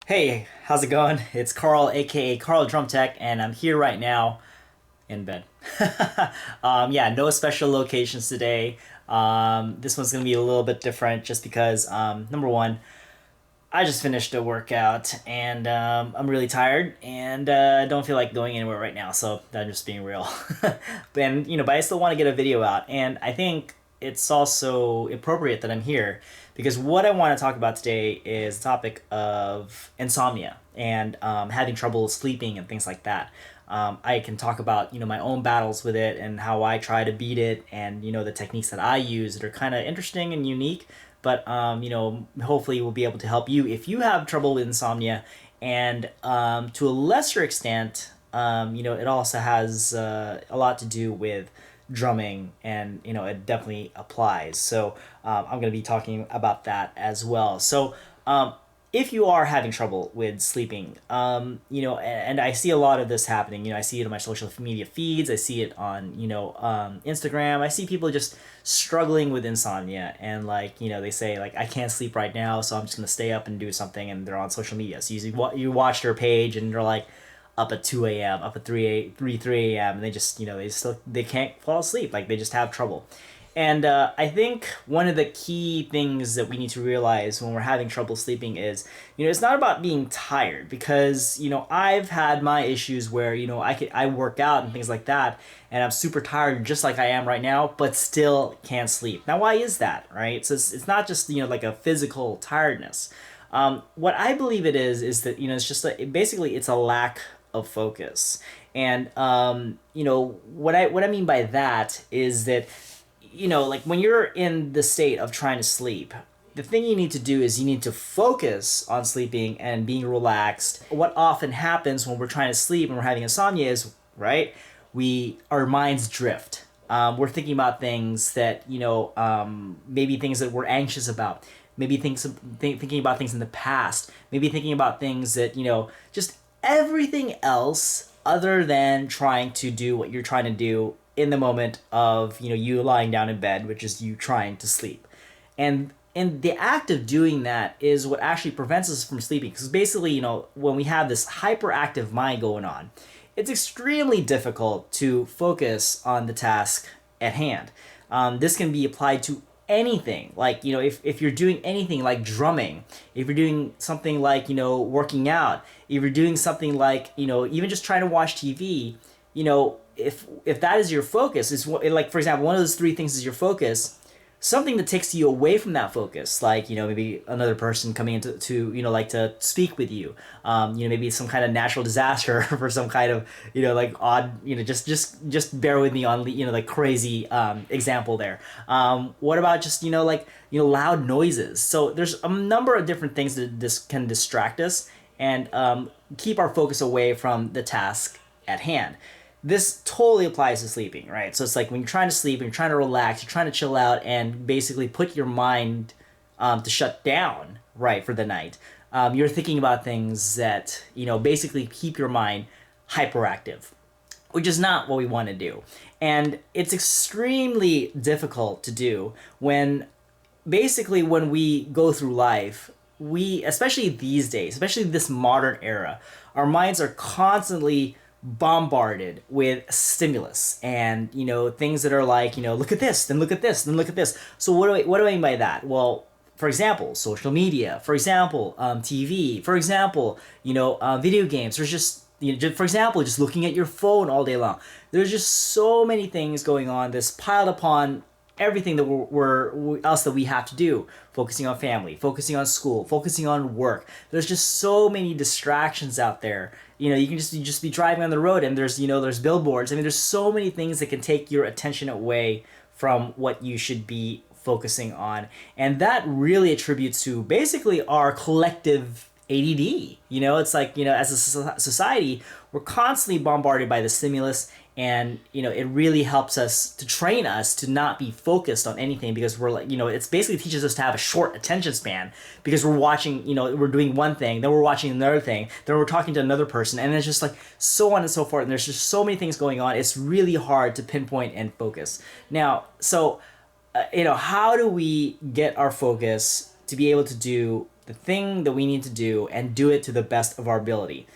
Hey, how's it going? It's Karl, aka Karl Drum Tech, and I'm here right now in bed. Yeah, no special locations today. This one's gonna be a little bit different just because, number one, I just finished a workout and I'm really tired and I don't feel like going anywhere right now, so I'm just being real. But I still want to get a video out, and I think it's also appropriate that I'm here because what I want to talk about today is the topic of insomnia and having trouble sleeping and things like that. I can talk about my own battles with it and how I try to beat it, and the techniques that I use that are kind of interesting and unique. But hopefully we'll be able to help you if you have trouble with insomnia, and to a lesser extent, it also has a lot to do with drumming, and it definitely applies. So I'm going to be talking about that as well. So if you are having trouble with sleeping, and I see a lot of this happening. I see it on my social media feeds. I see it on Instagram. I see people just struggling with insomnia, and they say like, I can't sleep right now, so I'm just gonna stay up and do something, and they're on social media. So you watch their page, and they're like up at 2 a.m., up at 3 a.m., and they just they can't fall asleep. Like, they just have trouble. And I think one of the key things that we need to realize when we're having trouble sleeping is, it's not about being tired, because, I've had my issues where, I work out and things like that, and I'm super tired just like I am right now, but still can't sleep. Now, why is that, right? So it's not just, like a physical tiredness. What I believe it is that, it's just basically it's a lack of focus. And, what I mean by that is that, like when you're in the state of trying to sleep, the thing you need to do is you need to focus on sleeping and being relaxed. What often happens when we're trying to sleep and we're having insomnia is, right, our minds drift. We're thinking about things that, maybe things that we're anxious about, maybe thinking about things in the past, maybe thinking about things that, just everything else other than trying to do what you're trying to do in the moment of you lying down in bed, which is you trying to sleep. And the act of doing that is what actually prevents us from sleeping, because basically, when we have this hyperactive mind going on, it's extremely difficult to focus on the task at hand. This can be applied to anything, like if you're doing anything like drumming, if you're doing something like working out, if you're doing something like even just trying to watch TV, if that is your focus, is like, for example, one of those three things is your focus, something that takes you away from that focus, like maybe another person coming into like to speak with you, maybe some kind of natural disaster for some kind of like odd, just bear with me on like crazy example there. What about just loud noises? So there's a number of different things that this can distract us and keep our focus away from the task at hand. This totally applies to sleeping, right? So it's like when you're trying to sleep and you're trying to relax, you're trying to chill out and basically put your mind to shut down, right, for the night. You're thinking about things that, basically keep your mind hyperactive, which is not what we want to do. And it's extremely difficult to do when when we go through life, especially these days, especially this modern era, our minds are constantly bombarded with stimulus and things that are like look at this, then look at this, then look at this. So what do I mean by that? Well, for example, social media, for example, TV, for example, video games. There's just for example, just looking at your phone all day long. There's just so many things going on that's piled upon everything that else that we have to do, focusing on family, focusing on school, focusing on work. There's just so many distractions out there. You can just be driving on the road, and there's billboards. I mean, there's so many things that can take your attention away from what you should be focusing on, and that really attributes to basically our collective ADD. It's like, as a society, we're constantly bombarded by the stimulus, and it really helps us to train us to not be focused on anything, because we're like, it's basically teaches us to have a short attention span, because we're watching, we're doing one thing, then we're watching another thing, then we're talking to another person, and it's just like so on and so forth, and there's just so many things going on. It's really hard to pinpoint and focus. Now, so how do we get our focus to be able to do the thing that we need to do and do it to the best of our ability.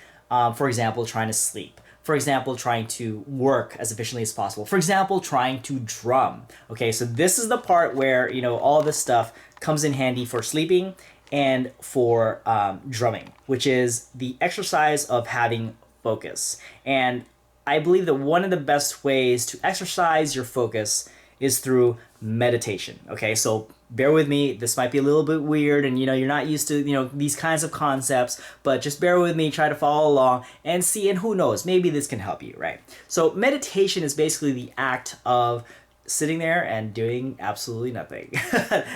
For example, trying to sleep. For example, trying to work as efficiently as possible. For example, trying to drum. Okay, so this is the part where, all this stuff comes in handy for sleeping and for drumming, which is the exercise of having focus. And I believe that one of the best ways to exercise your focus is through meditation. Okay, so bear with me. This might be a little bit weird, and you're not used to these kinds of concepts, but just bear with me. Try to follow along and see. And who knows, maybe this can help you, right? So meditation is basically the act of sitting there and doing absolutely nothing.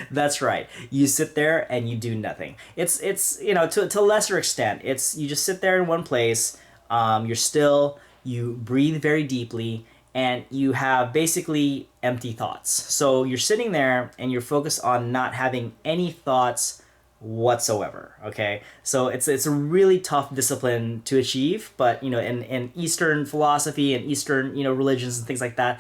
That's right. You sit there and you do nothing. It's to a lesser extent. It's you just sit there in one place. You're still. You breathe very deeply, and you have basically empty thoughts. So you're sitting there and you're focused on not having any thoughts whatsoever. Okay, so it's a really tough discipline to achieve, but in Eastern philosophy and Eastern religions and things like that,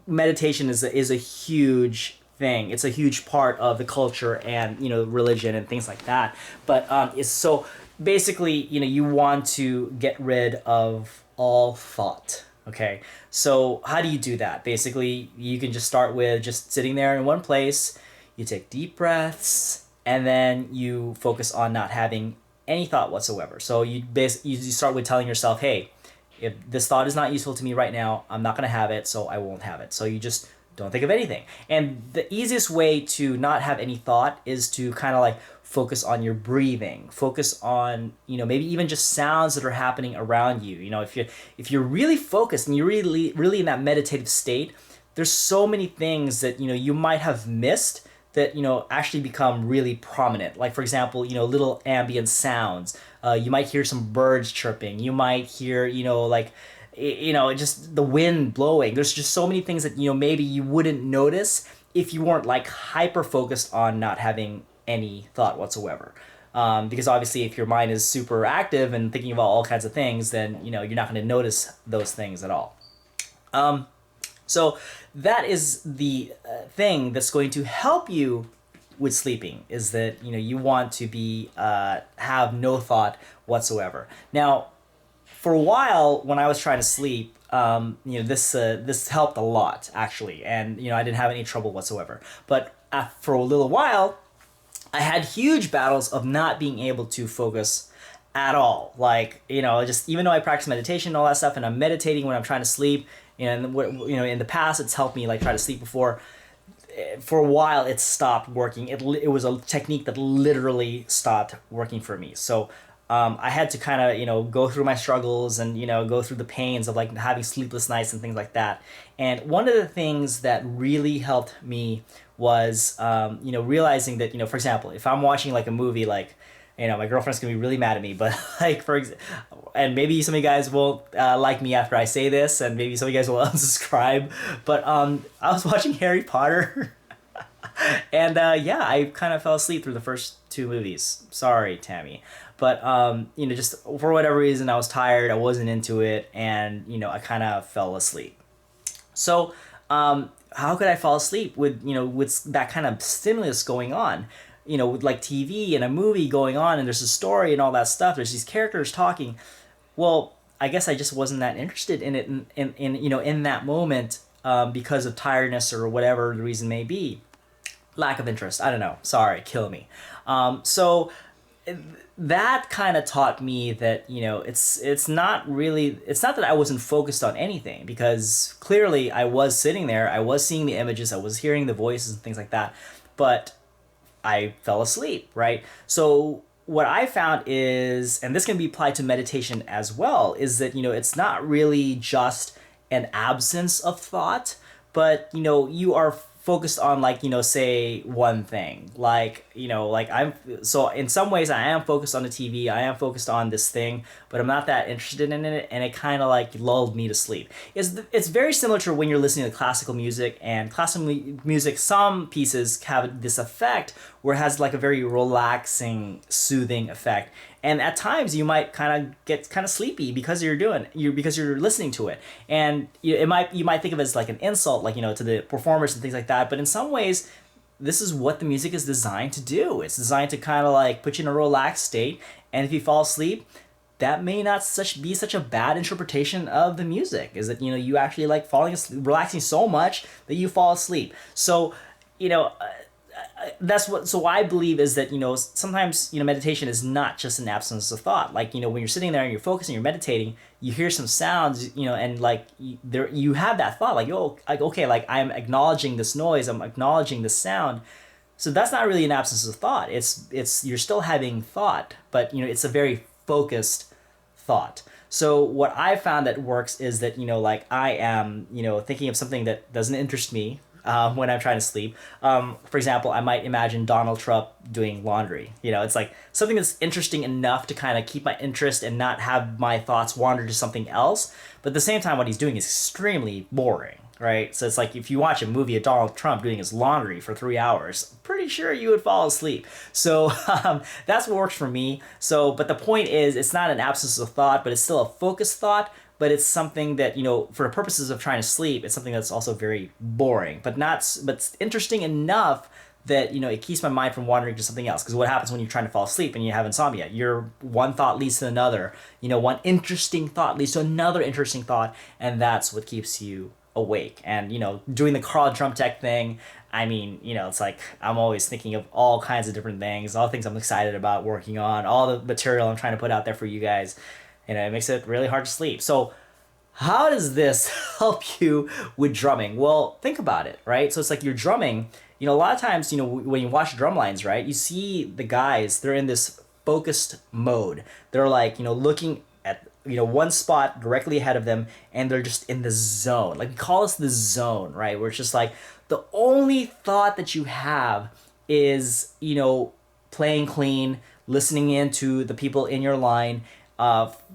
meditation is a huge thing. It's a huge part of the culture and religion and things like that. But it's so basically you want to get rid of all thought. Okay, so how do you do that? Basically, you can just start with just sitting there in one place. You take deep breaths, and then you focus on not having any thought whatsoever. So you start with telling yourself, hey, if this thought is not useful to me right now, I'm not going to have it, so I won't have it. So you just don't think of anything. And the easiest way to not have any thought is to kind of like focus on your breathing, focus on maybe even just sounds that are happening around you. If you're really focused and you're really in that meditative state, there's so many things that you might have missed that actually become really prominent. Like for example, little ambient sounds. You might hear some birds chirping. You might hear just the wind blowing. There's just so many things that maybe you wouldn't notice if you weren't like hyper focused on not having any thought whatsoever. Because obviously if your mind is super active and thinking about all kinds of things, then you're not going to notice those things at all. So that is the thing that's going to help you with sleeping, is that you want to be have no thought whatsoever. Now, for a while when I was trying to sleep, this helped a lot actually, and I didn't have any trouble whatsoever. But for a little while, I had huge battles of not being able to focus at all. Like, just even though I practice meditation and all that stuff, and I'm meditating when I'm trying to sleep, and in the past it's helped me like try to sleep before. For a while, it stopped working. It was a technique that literally stopped working for me. So I had to kind of go through my struggles and go through the pains of like having sleepless nights and things like that. And one of the things that really helped me was realizing that for example, if I'm watching like a movie, like my girlfriend's gonna be really mad at me, but like and maybe some of you guys won't like me after I say this, and maybe some of you guys will unsubscribe, but I was watching Harry Potter and I kind of fell asleep through the first two movies. Sorry, Tammy. But just for whatever reason, I was tired, I wasn't into it, and I kind of fell asleep. So how could I fall asleep with with that kind of stimulus going on? With like TV and a movie going on, and there's a story and all that stuff. There's these characters talking. Well, I guess I just wasn't that interested in it in that moment because of tiredness or whatever the reason may be. Lack of interest. I don't know. Sorry, kill me. So that kind of taught me that it's not that I wasn't focused on anything, because clearly I was sitting there, I was seeing the images, I was hearing the voices and things like that, but I fell asleep, right? So what I found is, and this can be applied to meditation as well, is that it's not really just an absence of thought, but you are focused on like say one thing, like I'm so in some ways I am focused on the TV, I am focused on this thing, but I'm not that interested in it, and it kind of like lulled me to sleep. It's very similar to when you're listening to classical music, and classical music, some pieces have this effect where it has like a very relaxing, soothing effect. And at times you might kind of get kind of sleepy because because you're listening to it, and you might think of it as like an insult, like to the performers and things like that. But in some ways, this is what the music is designed to do. It's designed to kind of like put you in a relaxed state, and if you fall asleep, that may not be such a bad interpretation of the music. Is that, you know, you actually like falling asleep, relaxing so much that you fall asleep. So, you know, that's what, so I believe is that, you know, sometimes, you know, meditation is not just an absence of thought. Like, you know, when you're sitting there and you're focusing, you're meditating, you hear some sounds, you know, and like you have that thought, like, oh, like, okay, like I'm acknowledging this noise, I'm acknowledging this sound. So that's not really an absence of thought. It's you're still having thought, but, you know, it's a very focused thought. So what I found that works is that, you know, like I am, you know, thinking of something that doesn't interest me when I'm trying to sleep. For example, I might imagine Donald Trump doing laundry. You know, it's like something that's interesting enough to kind of keep my interest and not have my thoughts wander to something else. But at the same time, what he's doing is extremely boring, right? So it's like if you watch a movie of Donald Trump doing his laundry for 3 hours, I'm pretty sure you would fall asleep. So that's what works for me. So, but the point is, it's not an absence of thought, but it's still a focused thought. But it's something that, you know, for the purposes of trying to sleep, it's something that's also very boring, but it's interesting enough that, you know, it keeps my mind from wandering to something else. Because what happens when you're trying to fall asleep and you have insomnia? Your one thought leads to another. You know, one interesting thought leads to another interesting thought, and that's what keeps you awake. And, you know, doing the Karl drum tech thing, I mean, you know, it's like I'm always thinking of all kinds of different things, all the things I'm excited about working on, all the material I'm trying to put out there for you guys. And it makes it really hard to sleep. So how does this help you with drumming? Well, think about it, right? So it's like you're drumming, you know, a lot of times, you know, when you watch drum lines, right, you see the guys, they're in this focused mode. They're like, you know, looking at, you know, one spot directly ahead of them, and they're just in the zone. Like, we call this the zone, right? Where it's just like the only thought that you have is, you know, playing clean, listening in to the people in your line,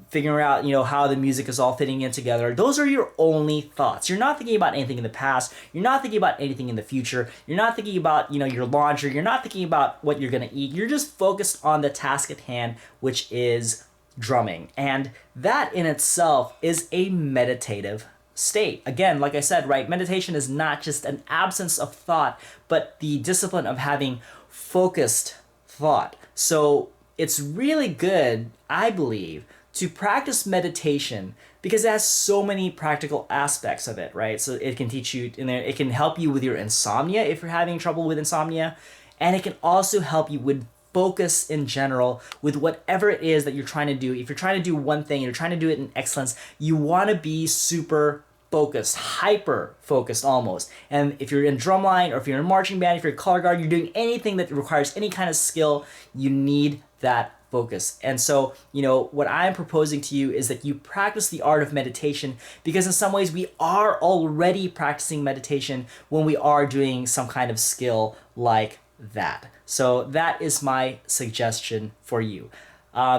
figuring out, you know, how the music is all fitting in together. Those are your only thoughts. You're not thinking about anything in the past. You're not thinking about anything in the future. You're not thinking about, you know, your laundry. You're not thinking about what you're going to eat. You're just focused on the task at hand, which is drumming. And that in itself is a meditative state. Again, like I said, right, meditation is not just an absence of thought, but the discipline of having focused thought. So it's really good, I believe, to practice meditation because it has so many practical aspects of it, right? So it can teach you, and it can help you with your insomnia if you're having trouble with insomnia, and it can also help you with focus in general with whatever it is that you're trying to do. If you're trying to do one thing and you're trying to do it in excellence, you want to be super focused, hyper focused almost. And if you're in drumline, or if you're in marching band, if you're a color guard, you're doing anything that requires any kind of skill, you need that focus. And so, you know, what I'm proposing to you is that you practice the art of meditation, because in some ways we are already practicing meditation when we are doing some kind of skill like that. So that is my suggestion for you.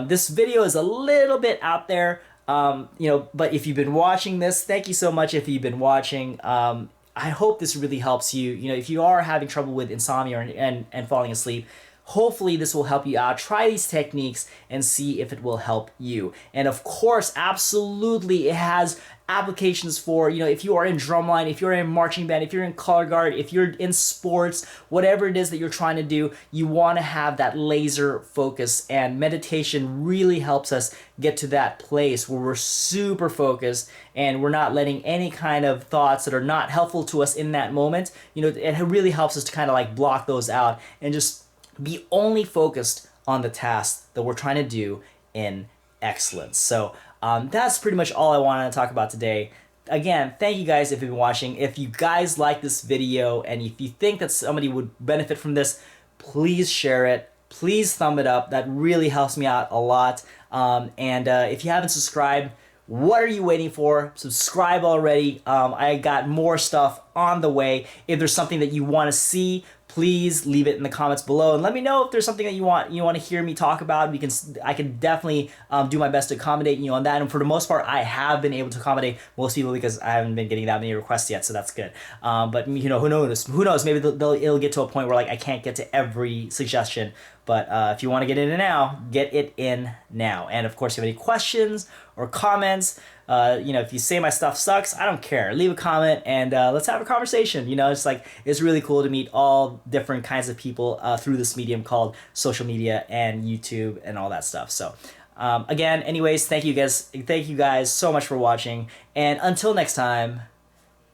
This video is a little bit out there, you know, but if you've been watching this, thank you so much if you've been watching. I hope this really helps you. You know, if you are having trouble with insomnia and falling asleep, hopefully this will help you out. Try these techniques and see if it will help you. And of course, absolutely, it has applications for, you know, if you are in drumline, if you're in marching band, if you're in color guard, if you're in sports, whatever it is that you're trying to do, you want to have that laser focus. And meditation really helps us get to that place where we're super focused and we're not letting any kind of thoughts that are not helpful to us in that moment. You know, it really helps us to kind of like block those out and just be only focused on the task that we're trying to do in excellence. So that's pretty much all I wanted to talk about today. Again, thank you guys if you've been watching. If you guys like this video and if you think that somebody would benefit from this, please share it. Please thumb it up. That really helps me out a lot. And if you haven't subscribed, what are you waiting for? Subscribe already. I got more stuff on the way. If there's something that you want to see, please leave it in the comments below and let me know if there's something that you want to hear me talk about. I can definitely do my best to accommodate you on that. And for the most part, I have been able to accommodate most people because I haven't been getting that many requests yet, so that's good. But you know, who knows? Who knows? Maybe it'll get to a point where like I can't get to every suggestion. But if you want to get it in now, get it in now. And of course, if you have any questions or comments, You know, if you say my stuff sucks, I don't care. Leave a comment and let's have a conversation. You know, it's like it's really cool to meet all different kinds of people through this medium called social media and YouTube and all that stuff. So. Again, anyways, thank you guys so much for watching, and until next time,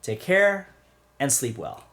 take care and sleep well.